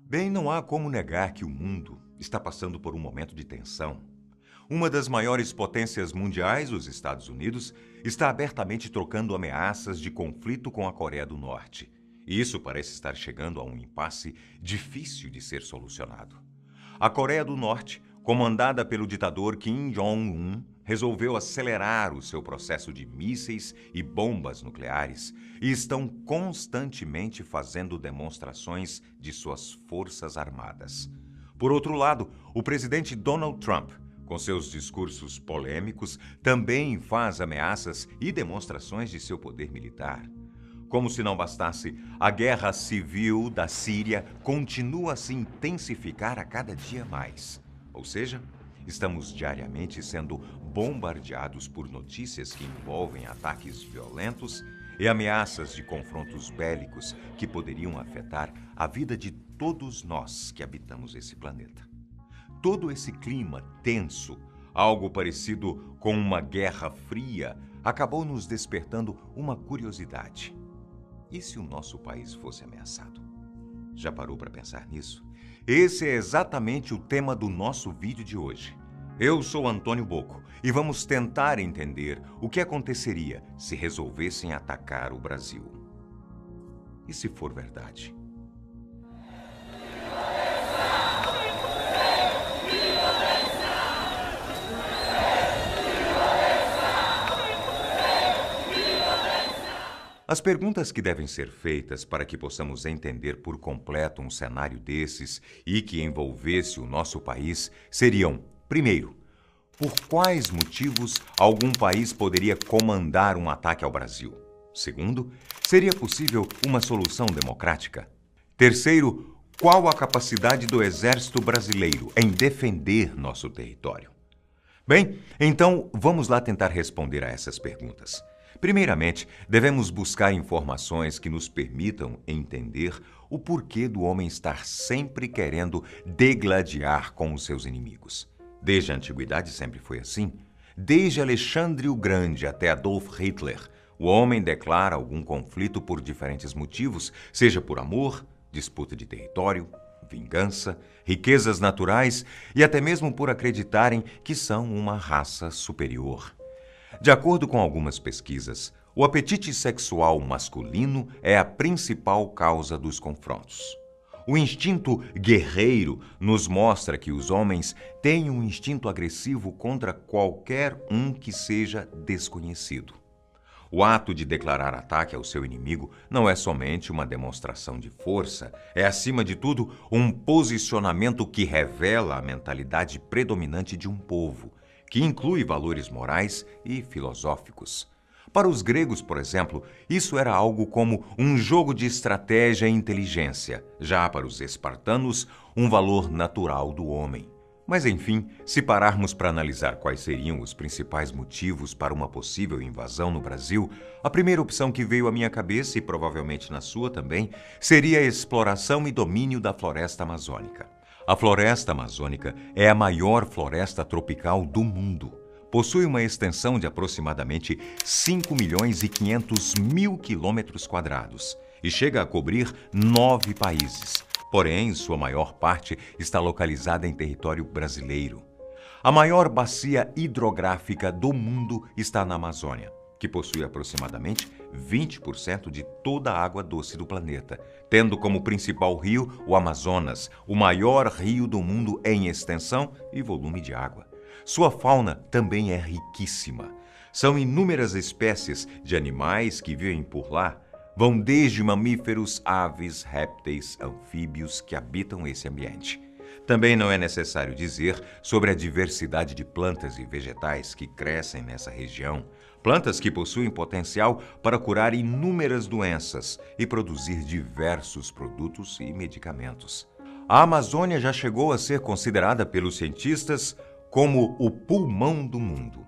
Bem, não há como negar que o mundo está passando por um momento de tensão. Uma das maiores potências mundiais, os Estados Unidos, está abertamente trocando ameaças de conflito com a Coreia do Norte. E isso parece estar chegando a um impasse difícil de ser solucionado. A Coreia do Norte, comandada pelo ditador Kim Jong-un, resolveu acelerar o seu processo de mísseis e bombas nucleares e estão constantemente fazendo demonstrações de suas forças armadas. Por outro lado, o presidente Donald Trump, com seus discursos polêmicos, também faz ameaças e demonstrações de seu poder militar. Como se não bastasse, a guerra civil da Síria continua a se intensificar a cada dia mais. Ou seja, estamos diariamente sendo bombardeados por notícias que envolvem ataques violentos e ameaças de confrontos bélicos que poderiam afetar a vida de todos nós que habitamos esse planeta. Todo esse clima tenso, algo parecido com uma guerra fria, acabou nos despertando uma curiosidade. E se o nosso país fosse ameaçado? Já parou para pensar nisso? Esse é exatamente o tema do nosso vídeo de hoje. Eu sou Antônio Bocco e vamos tentar entender o que aconteceria se resolvessem atacar o Brasil. E se for verdade? As perguntas que devem ser feitas para que possamos entender por completo um cenário desses e que envolvesse o nosso país seriam: primeiro, por quais motivos algum país poderia comandar um ataque ao Brasil? Segundo, seria possível uma solução democrática? Terceiro, qual a capacidade do Exército Brasileiro em defender nosso território? Bem, então vamos lá tentar responder a essas perguntas. Primeiramente, devemos buscar informações que nos permitam entender o porquê do homem estar sempre querendo degladiar com os seus inimigos. Desde a antiguidade sempre foi assim. Desde Alexandre o Grande até Adolf Hitler, o homem declara algum conflito por diferentes motivos, seja por amor, disputa de território, vingança, riquezas naturais e até mesmo por acreditarem que são uma raça superior. De acordo com algumas pesquisas, o apetite sexual masculino é a principal causa dos confrontos. O instinto guerreiro nos mostra que os homens têm um instinto agressivo contra qualquer um que seja desconhecido. O ato de declarar ataque ao seu inimigo não é somente uma demonstração de força, é, acima de tudo, um posicionamento que revela a mentalidade predominante de um povo, que inclui valores morais e filosóficos. Para os gregos, por exemplo, isso era algo como um jogo de estratégia e inteligência. Já para os espartanos, um valor natural do homem. Mas, enfim, se pararmos para analisar quais seriam os principais motivos para uma possível invasão no Brasil, a primeira opção que veio à minha cabeça, e provavelmente na sua também, seria a exploração e domínio da floresta amazônica. A floresta amazônica é a maior floresta tropical do mundo. Possui uma extensão de aproximadamente 5.500.000 quilômetros quadrados e chega a cobrir 9 países. Porém, sua maior parte está localizada em território brasileiro. A maior bacia hidrográfica do mundo está na Amazônia, que possui aproximadamente 20% de toda a água doce do planeta, tendo como principal rio o Amazonas, o maior rio do mundo em extensão e volume de água. Sua fauna também é riquíssima. São inúmeras espécies de animais que vivem por lá, vão desde mamíferos, aves, répteis, anfíbios que habitam esse ambiente. Também não é necessário dizer sobre a diversidade de plantas e vegetais que crescem nessa região, plantas que possuem potencial para curar inúmeras doenças e produzir diversos produtos e medicamentos. A Amazônia já chegou a ser considerada pelos cientistas como o pulmão do mundo.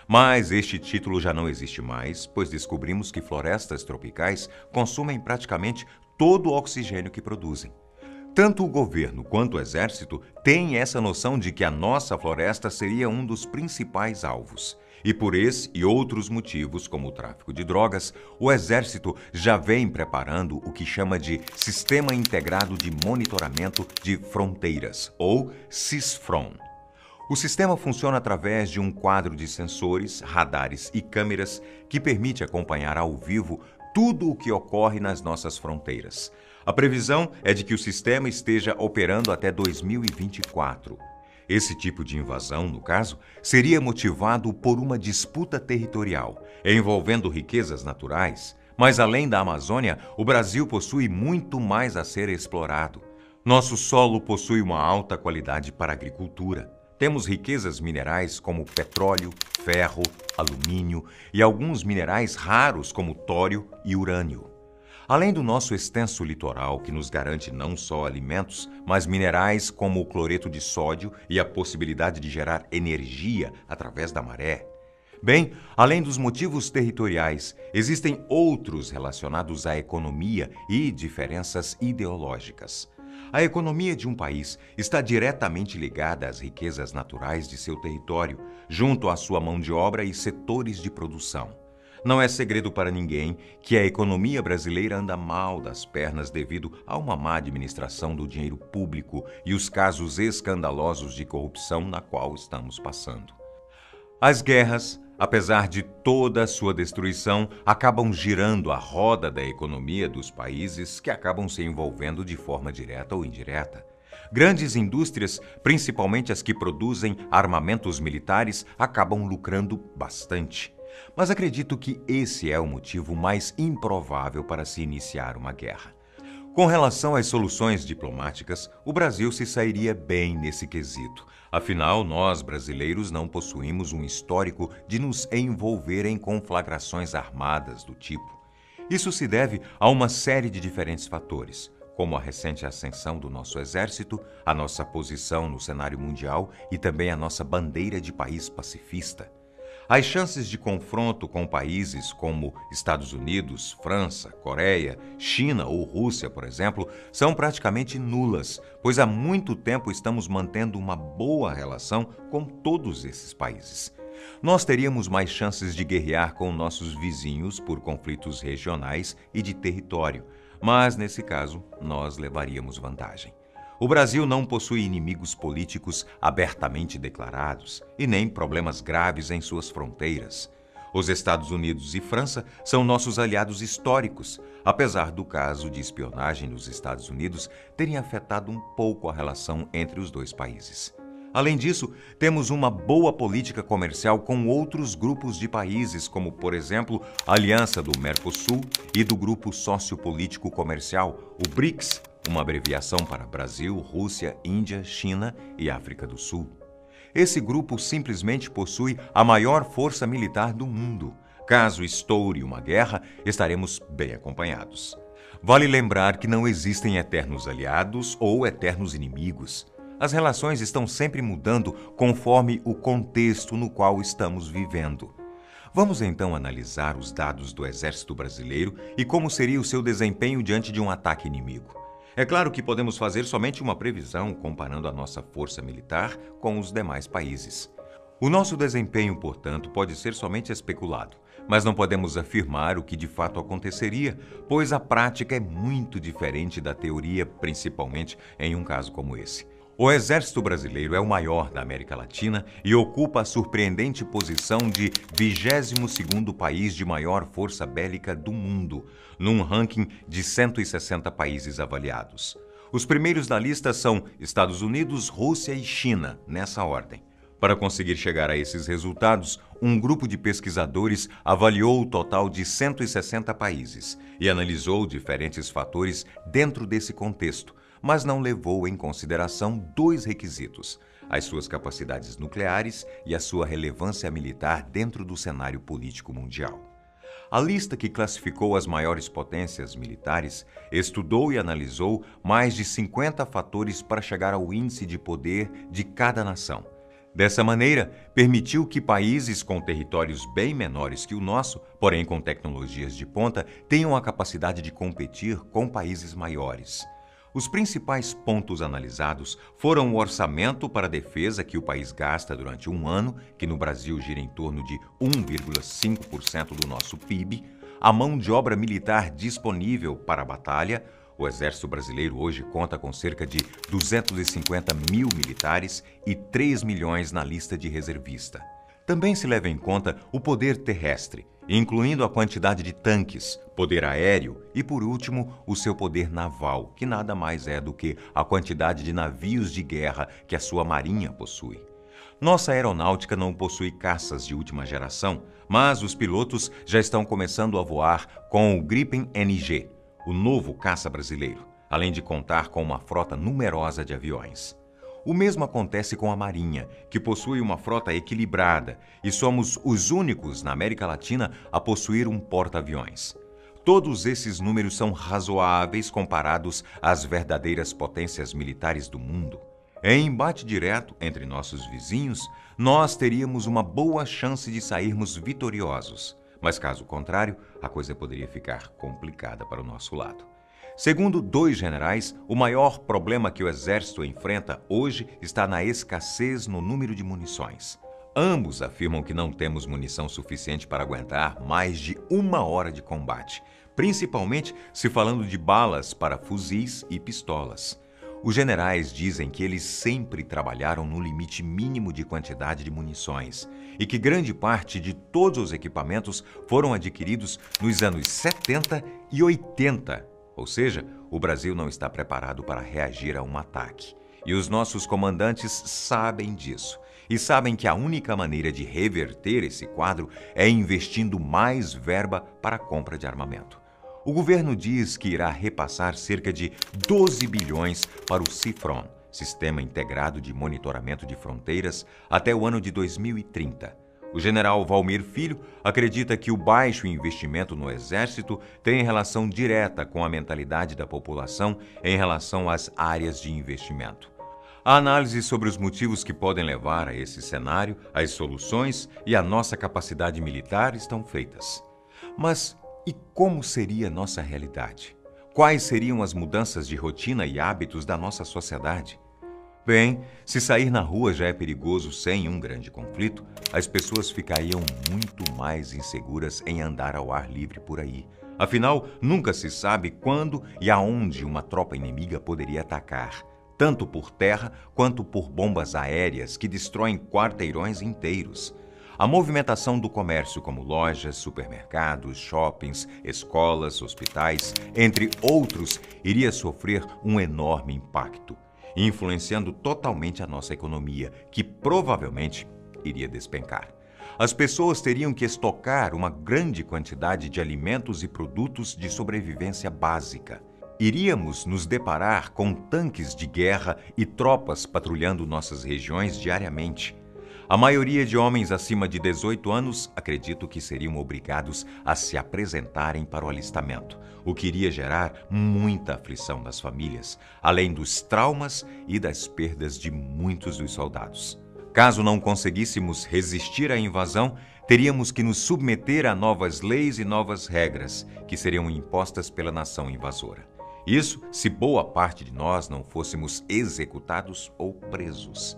Mas este título já não existe mais, pois descobrimos que florestas tropicais consomem praticamente todo o oxigênio que produzem. Tanto o governo quanto o exército têm essa noção de que a nossa floresta seria um dos principais alvos. E por esse e outros motivos, como o tráfico de drogas, o Exército já vem preparando o que chama de Sistema Integrado de Monitoramento de Fronteiras, ou SISFRON. O sistema funciona através de um quadro de sensores, radares e câmeras que permite acompanhar ao vivo tudo o que ocorre nas nossas fronteiras. A previsão é de que o sistema esteja operando até 2024. Esse tipo de invasão, no caso, seria motivado por uma disputa territorial, envolvendo riquezas naturais, mas além da Amazônia, o Brasil possui muito mais a ser explorado. Nosso solo possui uma alta qualidade para a agricultura. Temos riquezas minerais como petróleo, ferro, alumínio e alguns minerais raros como tório e urânio. Além do nosso extenso litoral, que nos garante não só alimentos, mas minerais como o cloreto de sódio e a possibilidade de gerar energia através da maré. Bem, além dos motivos territoriais, existem outros relacionados à economia e diferenças ideológicas. A economia de um país está diretamente ligada às riquezas naturais de seu território, junto à sua mão de obra e setores de produção. Não é segredo para ninguém que a economia brasileira anda mal das pernas devido a uma má administração do dinheiro público e os casos escandalosos de corrupção na qual estamos passando. As guerras, apesar de toda a sua destruição, acabam girando a roda da economia dos países que acabam se envolvendo de forma direta ou indireta. Grandes indústrias, principalmente as que produzem armamentos militares, acabam lucrando bastante. Mas acredito que esse é o motivo mais improvável para se iniciar uma guerra. Com relação às soluções diplomáticas, o Brasil se sairia bem nesse quesito. Afinal, nós, brasileiros, não possuímos um histórico de nos envolver em conflagrações armadas do tipo. Isso se deve a uma série de diferentes fatores, como a recente ascensão do nosso exército, a nossa posição no cenário mundial e também a nossa bandeira de país pacifista. As chances de confronto com países como Estados Unidos, França, Coreia, China ou Rússia, por exemplo, são praticamente nulas, pois há muito tempo estamos mantendo uma boa relação com todos esses países. Nós teríamos mais chances de guerrear com nossos vizinhos por conflitos regionais e de território, mas nesse caso nós levaríamos vantagem. O Brasil não possui inimigos políticos abertamente declarados e nem problemas graves em suas fronteiras. Os Estados Unidos e França são nossos aliados históricos, apesar do caso de espionagem nos Estados Unidos terem afetado um pouco a relação entre os dois países. Além disso, temos uma boa política comercial com outros grupos de países, como, por exemplo, a Aliança do Mercosul e do Grupo Sociopolítico Comercial, o BRICS, uma abreviação para Brasil, Rússia, Índia, China e África do Sul. Esse grupo simplesmente possui a maior força militar do mundo. Caso estoure uma guerra, estaremos bem acompanhados. Vale lembrar que não existem eternos aliados ou eternos inimigos. As relações estão sempre mudando conforme o contexto no qual estamos vivendo. Vamos então analisar os dados do Exército Brasileiro e como seria o seu desempenho diante de um ataque inimigo. É claro que podemos fazer somente uma previsão comparando a nossa força militar com os demais países. O nosso desempenho, portanto, pode ser somente especulado, mas não podemos afirmar o que de fato aconteceria, pois a prática é muito diferente da teoria, principalmente em um caso como esse. O Exército Brasileiro é o maior da América Latina e ocupa a surpreendente posição de 22º país de maior força bélica do mundo, num ranking de 160 países avaliados. Os primeiros da lista são Estados Unidos, Rússia e China, nessa ordem. Para conseguir chegar a esses resultados, um grupo de pesquisadores avaliou o total de 160 países e analisou diferentes fatores dentro desse contexto, mas não levou em consideração dois requisitos: as suas capacidades nucleares e a sua relevância militar dentro do cenário político mundial. A lista que classificou as maiores potências militares estudou e analisou mais de 50 fatores para chegar ao índice de poder de cada nação. Dessa maneira, permitiu que países com territórios bem menores que o nosso, porém com tecnologias de ponta, tenham a capacidade de competir com países maiores. Os principais pontos analisados foram o orçamento para a defesa que o país gasta durante um ano, que no Brasil gira em torno de 1,5% do nosso PIB, a mão de obra militar disponível para a batalha. O Exército Brasileiro hoje conta com cerca de 250 mil militares e 3 milhões na lista de reservista. Também se leva em conta o poder terrestre, incluindo a quantidade de tanques, poder aéreo e, por último, o seu poder naval, que nada mais é do que a quantidade de navios de guerra que a sua marinha possui. Nossa aeronáutica não possui caças de última geração, mas os pilotos já estão começando a voar com o Gripen NG, o novo caça brasileiro, além de contar com uma frota numerosa de aviões. O mesmo acontece com a Marinha, que possui uma frota equilibrada, e somos os únicos na América Latina a possuir um porta-aviões. Todos esses números são razoáveis comparados às verdadeiras potências militares do mundo. Em embate direto entre nossos vizinhos, nós teríamos uma boa chance de sairmos vitoriosos. Mas, caso contrário, a coisa poderia ficar complicada para o nosso lado. Segundo 2 generais, o maior problema que o Exército enfrenta hoje está na escassez no número de munições. Ambos afirmam que não temos munição suficiente para aguentar mais de 1 hora de combate, principalmente se falando de balas para fuzis e pistolas. Os generais dizem que eles sempre trabalharam no limite mínimo de quantidade de munições e que grande parte de todos os equipamentos foram adquiridos nos anos 70 e 80. Ou seja, o Brasil não está preparado para reagir a um ataque. E os nossos comandantes sabem disso. E sabem que a única maneira de reverter esse quadro é investindo mais verba para a compra de armamento. O governo diz que irá repassar cerca de 12 bilhões para o CIFRON, Sistema Integrado de Monitoramento de Fronteiras, até o ano de 2030. O general Valmir Filho acredita que o baixo investimento no Exército tem relação direta com a mentalidade da população em relação às áreas de investimento. A análise sobre os motivos que podem levar a esse cenário, as soluções e a nossa capacidade militar estão feitas. Mas e como seria nossa realidade? Quais seriam as mudanças de rotina e hábitos da nossa sociedade? Bem, se sair na rua já é perigoso sem um grande conflito, as pessoas ficariam muito mais inseguras em andar ao ar livre por aí. Afinal, nunca se sabe quando e aonde uma tropa inimiga poderia atacar, tanto por terra quanto por bombas aéreas que destroem quarteirões inteiros. A movimentação do comércio, como lojas, supermercados, shoppings, escolas, hospitais, entre outros, iria sofrer um enorme impacto, influenciando totalmente a nossa economia, que provavelmente iria despencar. As pessoas teriam que estocar uma grande quantidade de alimentos e produtos de sobrevivência básica. Iríamos nos deparar com tanques de guerra e tropas patrulhando nossas regiões diariamente. A maioria de homens acima de 18 anos acredito que seriam obrigados a se apresentarem para o alistamento, o que iria gerar muita aflição nas famílias, além dos traumas e das perdas de muitos dos soldados. Caso não conseguíssemos resistir à invasão, teríamos que nos submeter a novas leis e novas regras que seriam impostas pela nação invasora. Isso se boa parte de nós não fôssemos executados ou presos.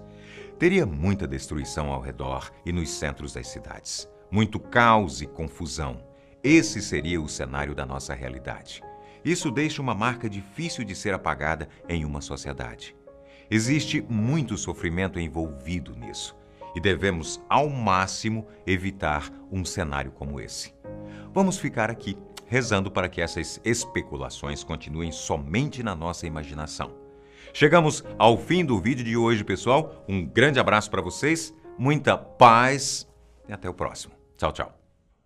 Teria muita destruição ao redor e nos centros das cidades. Muito caos e confusão. Esse seria o cenário da nossa realidade. Isso deixa uma marca difícil de ser apagada em uma sociedade. Existe muito sofrimento envolvido nisso e devemos, ao máximo, evitar um cenário como esse. Vamos ficar aqui, rezando para que essas especulações continuem somente na nossa imaginação. Chegamos ao fim do vídeo de hoje, pessoal. Um grande abraço para vocês, muita paz e até o próximo. Tchau, tchau.